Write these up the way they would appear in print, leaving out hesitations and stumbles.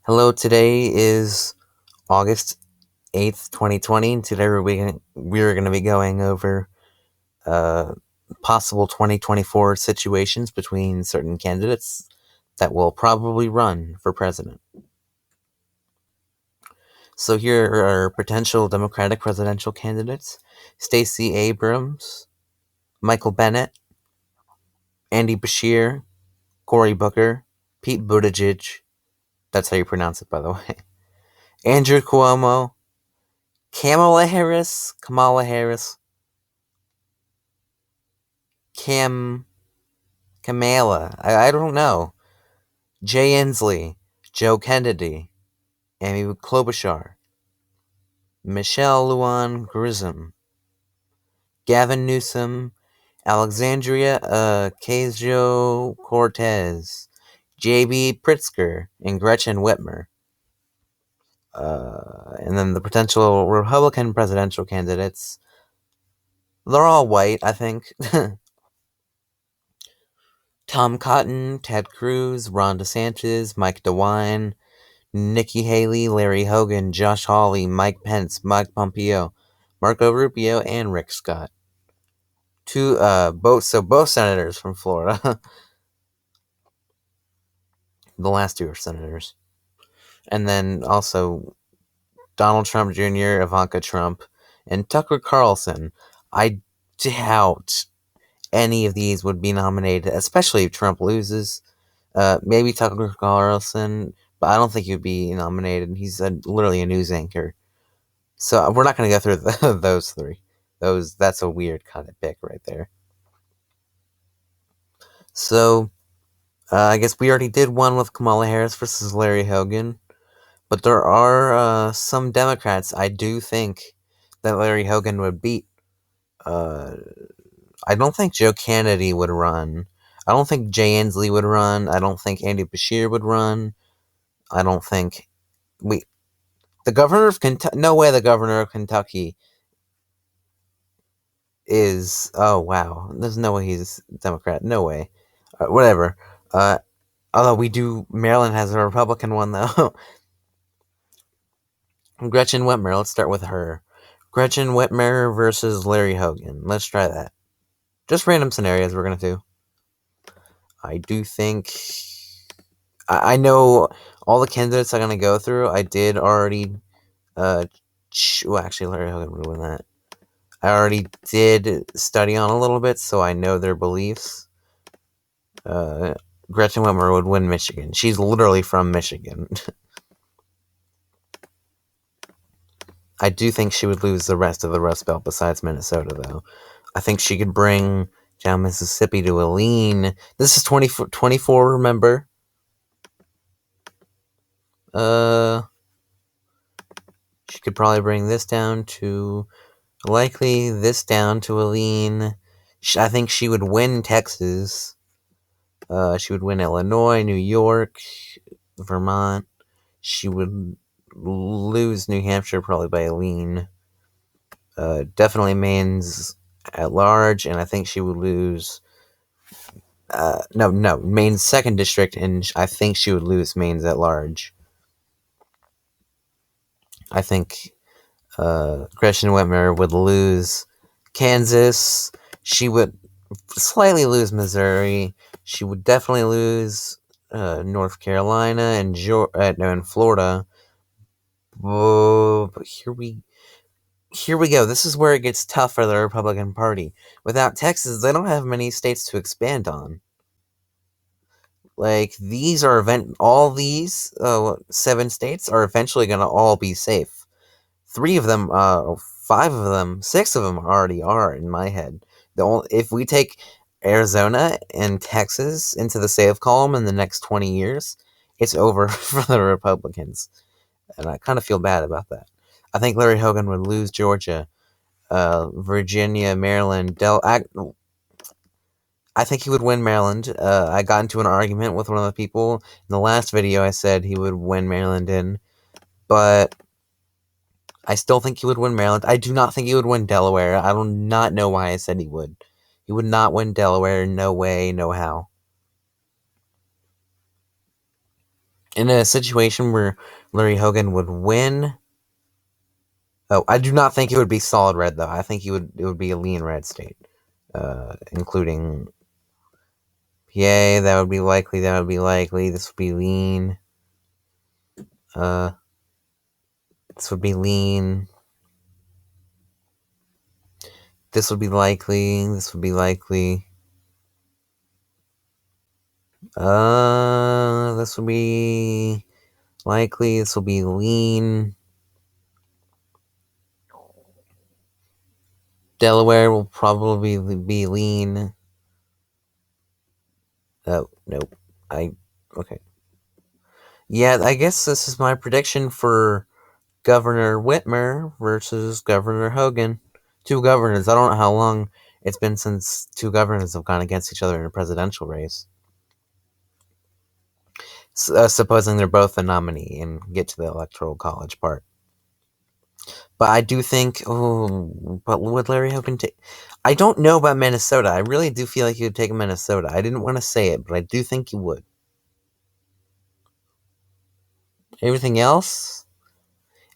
Hello, today is August 8th, 2020, and today we're going to be going over uh, possible 2024 situations between certain candidates that will probably run for president. So here are potential Democratic presidential candidates: Stacey Abrams, Michael Bennet, Andy Beshear, Cory Booker, Pete Buttigieg, that's how you pronounce it, by the way, Andrew Cuomo, Kamala Harris, Cam Kamala, I don't know. Jay Inslee, Joe Kennedy, Amy Klobuchar, Michelle Lujan Grisham, Gavin Newsom, Alexandria Ocasio-Cortez, J.B. Pritzker, and Gretchen Whitmer. And then the potential Republican presidential candidates, they're all white, I think. Tom Cotton, Ted Cruz, Ron DeSantis, Mike DeWine, Nikki Haley, Larry Hogan, Josh Hawley, Mike Pence, Mike Pompeo, Marco Rubio, and Rick Scott. Both senators from Florida. The last two are senators. And then also Donald Trump Jr., Ivanka Trump, and Tucker Carlson. I doubt any of these would be nominated, especially if Trump loses. Maybe Tucker Carlson, but I don't think he would be nominated. He's literally a news anchor. So we're not going to go through those three. That's a weird kind of pick right there. So I guess we already did one with Kamala Harris versus Larry Hogan, but there are some Democrats I do think that Larry Hogan would beat. I don't think Joe Kennedy would run. I don't think Jay Inslee would run. I don't think Andy Beshear would run. I don't think the governor of Kentucky. No way the governor of Kentucky is. Oh wow, there's no way he's a Democrat. No way. Whatever. Uh, Although Maryland has a Republican one though. Gretchen Whitmer. Let's start with her. Gretchen Whitmer versus Larry Hogan. Let's try that. Just random scenarios we're gonna do. I do think. I know all the candidates I'm gonna go through. I did already. Actually, Larry Hogan would win that. I already did study on a little bit, so I know their beliefs. Gretchen Whitmer would win Michigan. She's literally from Michigan. I do think she would lose the rest of the Rust Belt besides Minnesota, though. I think she could bring down Mississippi to a lean. This is 24, remember? She could probably bring this down to... Likely this down to a lean. I think she would win Texas. She would win Illinois, New York, Vermont. She would lose New Hampshire probably by a lean. Definitely Maine's at large, and I think she would lose. No, Maine's second district, and I think she would lose Maine's at large. I think Gretchen Whitmer would lose Kansas. She would slightly lose Missouri. She would definitely lose North Carolina and Florida. Whoa, but here we go. This is where it gets tough for the Republican Party. Without Texas, they don't have many states to expand on. Like, all these 7 states are eventually going to all be safe. 3 of them, 5 of them, 6 of them already are in my head. If we take Arizona and Texas into the safe column in the next 20 years, it's over for the Republicans. And I kind of feel bad about that. I think Larry Hogan would lose Georgia, Virginia, Maryland, I think he would win Maryland. I got into an argument with one of the people in the last video. I said he would win Maryland but I still think he would win Maryland. I do not think he would win Delaware. I do not know why I said he would. He would not win Delaware. No way, no how. In a situation where Larry Hogan would win. Oh, I do not think it would be solid red though. I think it would be a lean red state, including PA. That would be likely. That would be likely. This would be lean. Uh, this would be lean. This would be likely. This would be likely. This would be likely. This will be lean. Delaware will probably be lean. Oh, nope. Okay. Yeah, I guess this is my prediction for Governor Whitmer versus Governor Hogan. Two governors. I don't know how long it's been since two governors have gone against each other in a presidential race. Supposing they're both the nominee and get to the electoral college part. But I do think, but would Larry Hogan take? I don't know about Minnesota. I really do feel like he would take Minnesota. I didn't want to say it, but I do think he would. Everything else?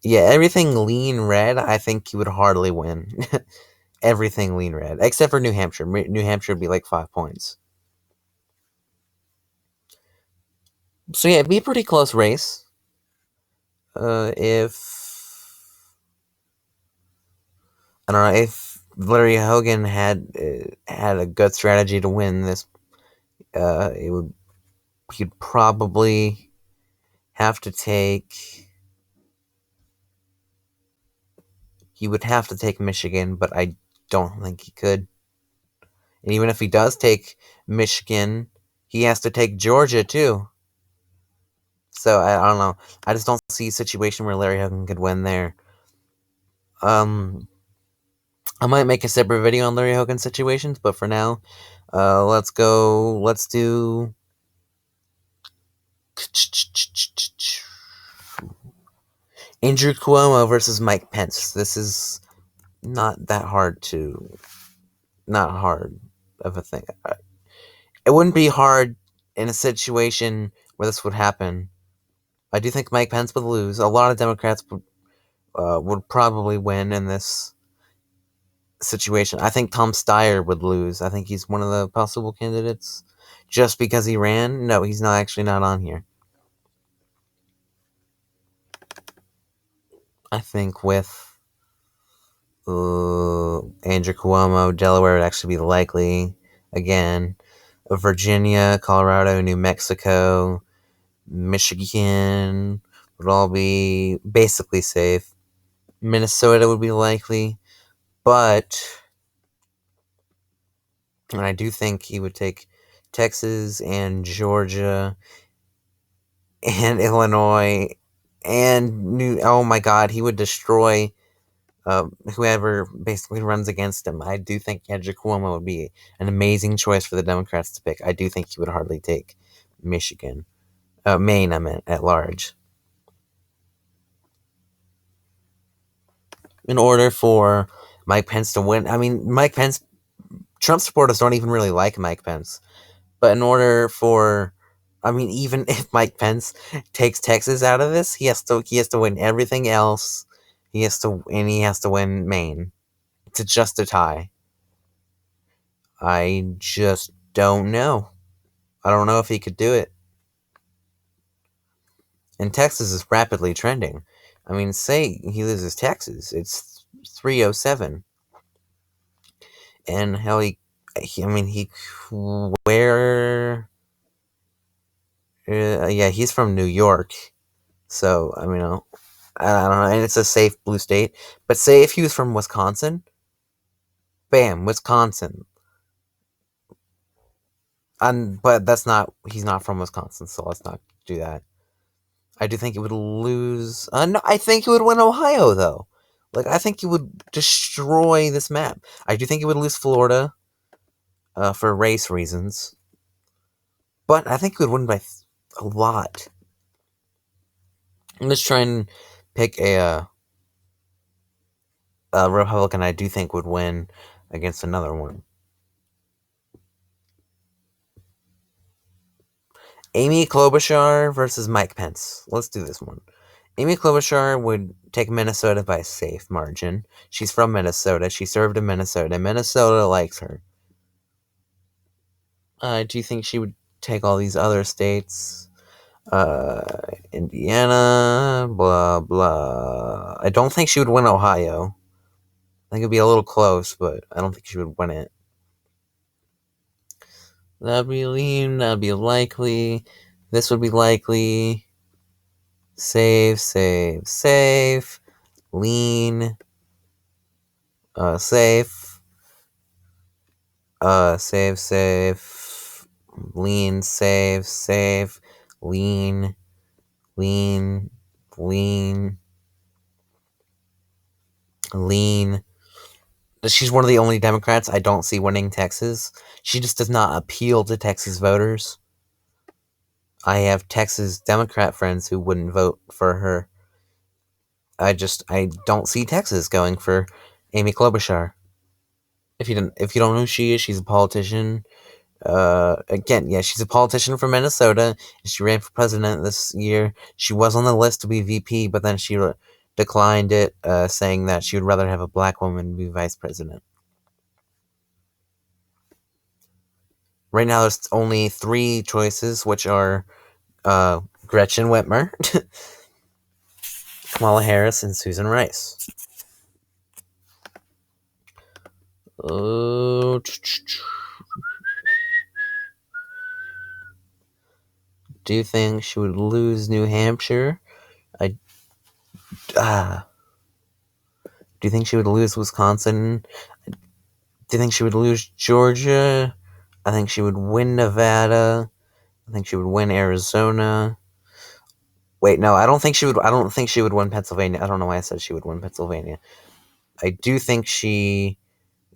Yeah, everything lean red, I think he would hardly win. Everything lean red, except for New Hampshire. New Hampshire would be like 5 points. So yeah, it'd be a pretty close race. If I don't know if Larry Hogan had a good strategy to win this, he'd probably have to take. He would have to take Michigan, but I don't think he could. And even if he does take Michigan, he has to take Georgia too. So I don't know. I just don't see a situation where Larry Hogan could win there. I might make a separate video on Larry Hogan situations, but for now, let's go. Let's do Andrew Cuomo versus Mike Pence. This is not that hard not hard of a thing. It wouldn't be hard in a situation where this would happen. I do think Mike Pence would lose. A lot of Democrats would probably win in this situation. I think Tom Steyer would lose. I think he's one of the possible candidates. Just because he ran? No, he's not actually not on here. I think with Andrew Cuomo, Delaware would actually be likely. Again, Virginia, Colorado, New Mexico, Michigan would all be basically safe. Minnesota would be likely, but and I do think he would take Texas and Georgia and Illinois and oh my god, he would destroy whoever basically runs against him. I do think Andrew Cuomo would be an amazing choice for the Democrats to pick. I do think he would hardly take Michigan. Maine, I meant, at large. In order for Mike Pence to win, I mean, Trump supporters don't even really like Mike Pence. But in order for, I mean, even if Mike Pence takes Texas out of this, he has to win everything else. He has to win Maine to just a tie. I just don't know. I don't know if he could do it. And Texas is rapidly trending. I mean, say he loses Texas, it's 307. And hell, where? Yeah, he's from New York. So, I mean, I don't know, and it's a safe blue state. But say if he was from Wisconsin, bam, Wisconsin. But he's not from Wisconsin, so let's not do that. I do think it would lose. No, I think it would win Ohio, though. Like, I think it would destroy this map. I do think it would lose Florida for race reasons. But I think it would win by a lot. I'm just trying to pick a Republican I do think would win against another one. Amy Klobuchar versus Mike Pence. Let's do this one. Amy Klobuchar would take Minnesota by a safe margin. She's from Minnesota. She served in Minnesota. Minnesota likes her. Do you think she would take all these other states? Indiana, blah, blah. I don't think she would win Ohio. I think it'd be a little close, but I don't think she would win it. That'd be lean, that'd be likely. This would be likely. Save, save, save. Lean. Safe. Save, save. Lean, save, save. Lean, lean, lean, lean. She's one of the only Democrats I don't see winning Texas. She just does not appeal to Texas voters. I have Texas Democrat friends who wouldn't vote for her. I don't see Texas going for Amy Klobuchar. If you don't know who she is, she's a politician. Again, yeah, she's a politician from Minnesota. She ran for president this year. She was on the list to be VP, but then she declined it, saying that she would rather have a black woman be vice president. Right now, there's only 3 choices, which are Gretchen Whitmer, Kamala Harris, and Susan Rice. Do you think she would lose New Hampshire? Do you think she would lose Wisconsin? Do you think she would lose Georgia? I think she would win Nevada. I think she would win Arizona. Wait, no, I don't think she would. I don't think she would win Pennsylvania. I don't know why I said she would win Pennsylvania. I do think she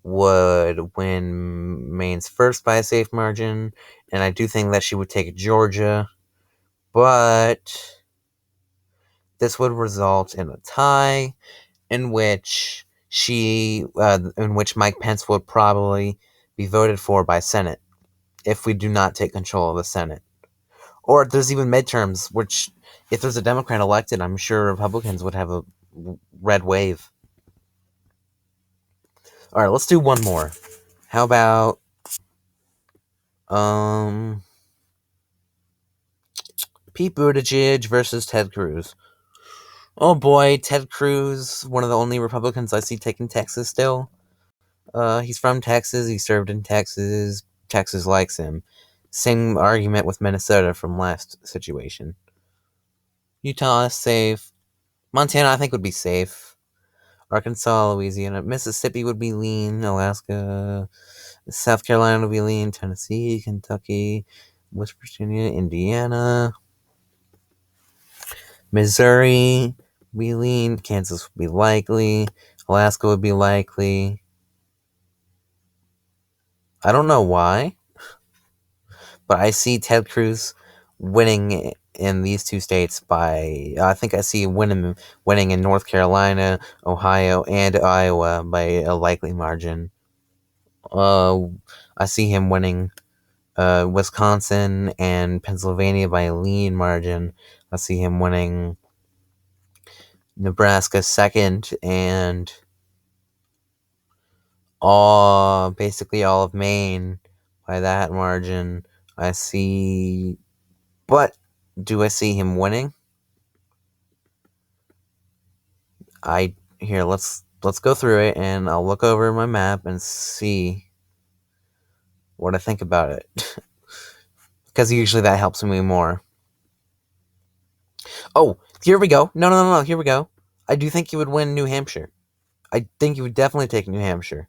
would win Maine's first by a safe margin, and I do think that she would take Georgia, but this would result in a tie, in which Mike Pence would probably be voted for by Senate if we do not take control of the Senate. Or there's even midterms, which if there's a Democrat elected, I'm sure Republicans would have a red wave. All right, let's do one more. How about Pete Buttigieg versus Ted Cruz? Oh boy, Ted Cruz, one of the only Republicans I see taking Texas still. He's from Texas. He served in Texas. Texas likes him. Same argument with Minnesota from last situation. Utah is safe. Montana, I think, would be safe. Arkansas, Louisiana, Mississippi would be lean. Alaska, South Carolina would be lean. Tennessee, Kentucky, West Virginia, Indiana, Missouri would be lean. Kansas would be likely. Alaska would be likely. I don't know why, but I see Ted Cruz winning in these 2 states by, I think I see winning in North Carolina, Ohio, and Iowa by a likely margin. I see him winning Wisconsin and Pennsylvania by a lean margin. I see him winning Nebraska second, and basically all of Maine by that margin. But do I see him winning? Let's go through it, and I'll look over my map and see what I think about it. Because usually that helps me more. Oh, here we go. No, here we go. I do think he would win New Hampshire. I think he would definitely take New Hampshire.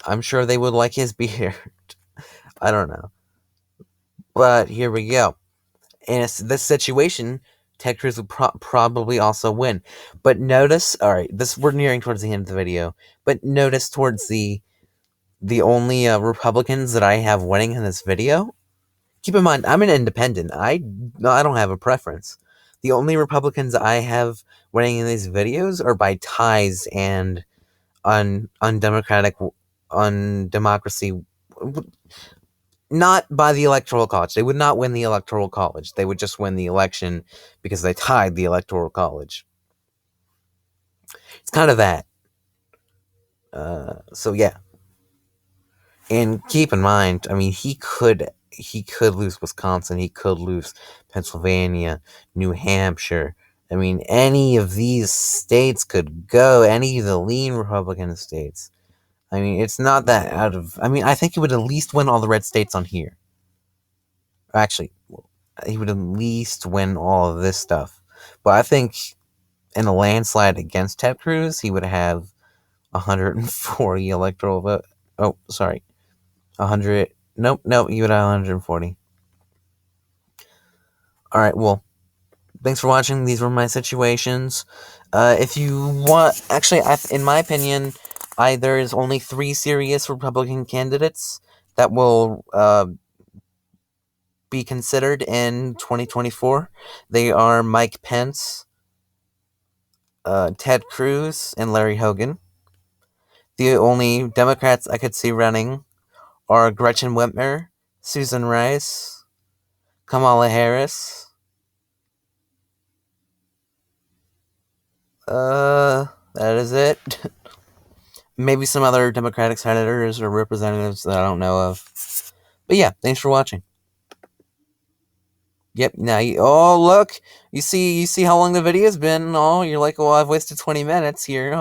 I'm sure they would like his beard. I don't know. But here we go. In this situation, Ted Cruz would probably also win. But notice, alright, we're nearing towards the end of the video, but notice towards the only Republicans that I have winning in this video. Keep in mind, I'm an independent. I don't have a preference. The only Republicans I have winning in these videos are by ties and undemocracy. Not by the Electoral College. They would not win the Electoral College. They would just win the election because they tied the Electoral College. It's kind of that. So yeah. And keep in mind, I mean, he could lose Wisconsin, he could lose Pennsylvania, New Hampshire. I mean, any of these states could go, any of the lean Republican states. I mean, it's not that out of. I mean, I think he would at least win all the red states on here. Actually, he would at least win all of this stuff. But I think in a landslide against Ted Cruz, he would have 140 electoral vote. Oh, sorry. 100. Nope, you would have 140. Alright, well, thanks for watching. These were my situations. If you want. Actually, in my opinion, there is only 3 serious Republican candidates that will be considered in 2024. They are Mike Pence, Ted Cruz, and Larry Hogan. The only Democrats I could see running are Gretchen Whitmer, Susan Rice, Kamala Harris. That is it. Maybe some other Democratic senators or representatives that I don't know of. But yeah, thanks for watching. Yep. Now, oh look, you see how long the video's been. Oh, you're like, well, I've wasted 20 minutes here.